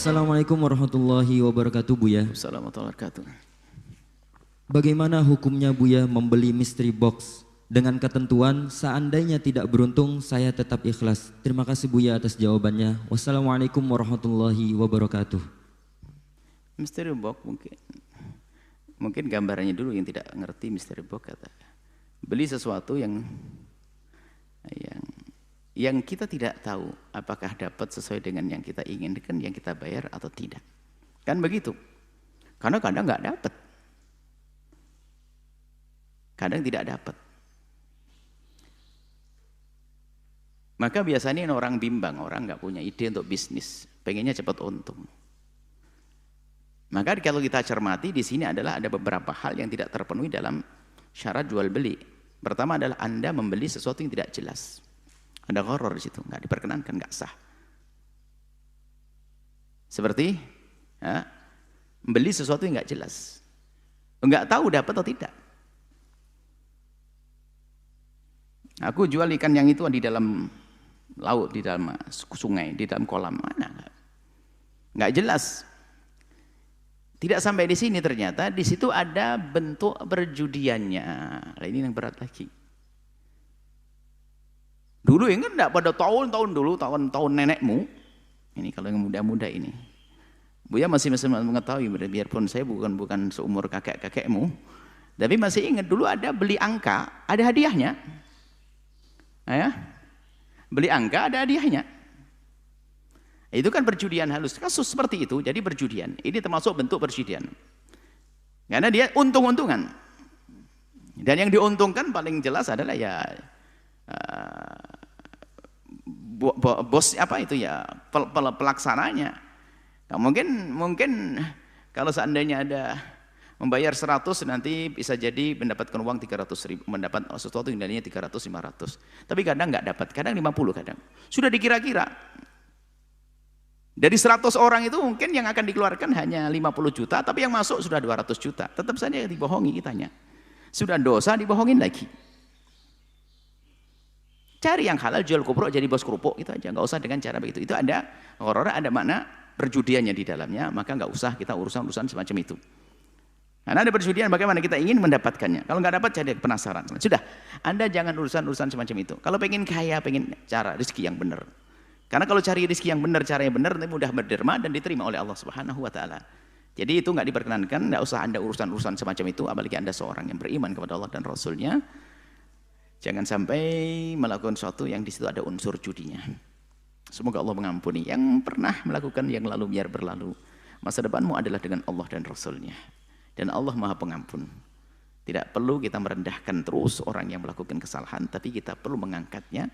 Assalamualaikum warahmatullahi wabarakatuh, Buya. Assalamualaikum warahmatullahi wabarakatuh. Bagaimana hukumnya Buya membeli mystery box dengan ketentuan seandainya tidak beruntung saya tetap ikhlas? Terima kasih Buya atas jawabannya. Wassalamualaikum warahmatullahi wabarakatuh. Mystery box mungkin gambarannya dulu yang tidak ngerti mystery box kata. Beli sesuatu yang kita tidak tahu apakah dapat sesuai dengan yang kita inginkan, yang kita bayar atau tidak. Kan begitu. Karena kadang nggak dapat. Kadang tidak dapat. Maka biasanya orang bimbang, orang nggak punya ide untuk bisnis, pengennya cepat untung. Maka kalau kita cermati di sini adalah ada beberapa hal yang tidak terpenuhi dalam syarat jual beli. Pertama adalah Anda membeli sesuatu yang tidak jelas. Ada gharar di situ, nggak diperkenankan, nggak sah. Seperti membeli sesuatu yang nggak jelas, nggak tahu dapat atau tidak. Aku jual ikan yang itu di dalam laut, di dalam sungai, di dalam kolam, mana? Nggak jelas. Tidak sampai di sini ternyata di situ ada bentuk perjudiannya. Nah, ini yang berat lagi. Dulu ingat enggak pada tahun-tahun dulu, tahun-tahun nenekmu? Ini kalau yang muda-muda ini. Buya masih mengetahui, biarpun saya bukan seumur kakek-kakekmu, tapi masih ingat dulu ada beli angka, ada hadiahnya. Ya? Beli angka ada hadiahnya. Itu kan perjudian halus. Kasus seperti itu jadi perjudian. Ini termasuk bentuk perjudian. Karena dia untung-untungan. Dan yang diuntungkan paling jelas adalah ya bos apa itu ya pelaksananya. Nah, mungkin kalau seandainya ada membayar 100 nanti bisa jadi mendapatkan uang 300.000, mendapat sesuatu yang nilainya 300-500. Tapi kadang nggak dapat, kadang 50 kadang. Sudah dikira-kira. Dari 100 orang itu mungkin yang akan dikeluarkan hanya 50 juta, tapi yang masuk sudah 200 juta. Tetap saja dibohongi kitanya. Sudah dosa dibohongin lagi. Cari yang halal, jual kupruk jadi bos kerupuk, itu aja, nggak usah dengan cara begitu. Itu ada horor, ada makna perjudiannya di dalamnya, maka nggak usah kita urusan semacam itu. Karena ada perjudian, bagaimana kita ingin mendapatkannya. Kalau nggak dapat jadi penasaran. Sudah, Anda jangan urusan semacam itu. Kalau pengen kaya, pengen cara rezeki yang benar. Karena kalau cari rezeki yang benar, cara yang benar, nanti mudah berderma dan diterima oleh Allah Subhanahu Wa Taala. Jadi itu nggak diperkenankan, nggak usah Anda urusan semacam itu, apalagi Anda seorang yang beriman kepada Allah dan Rasulnya. Jangan sampai melakukan sesuatu yang di situ ada unsur judinya. Semoga Allah mengampuni yang pernah melakukan yang lalu biar berlalu. Masa depanmu adalah dengan Allah dan Rasulnya. Dan Allah Maha Pengampun. Tidak perlu kita merendahkan terus orang yang melakukan kesalahan, tapi kita perlu mengangkatnya,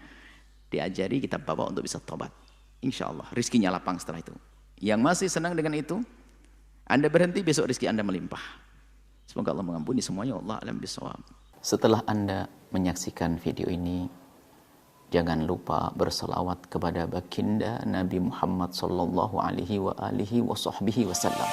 diajari, kita bawa untuk bisa tobat. Insya Allah rizkinya lapang setelah itu. Yang masih senang dengan itu, Anda berhenti, besok rizki Anda melimpah. Semoga Allah mengampuni semuanya. Allah alam bisawab. Setelah Anda menyaksikan video ini, jangan lupa berselawat kepada baginda Nabi Muhammad sallallahu alaihi wa alihi wa sahbihi wasallam.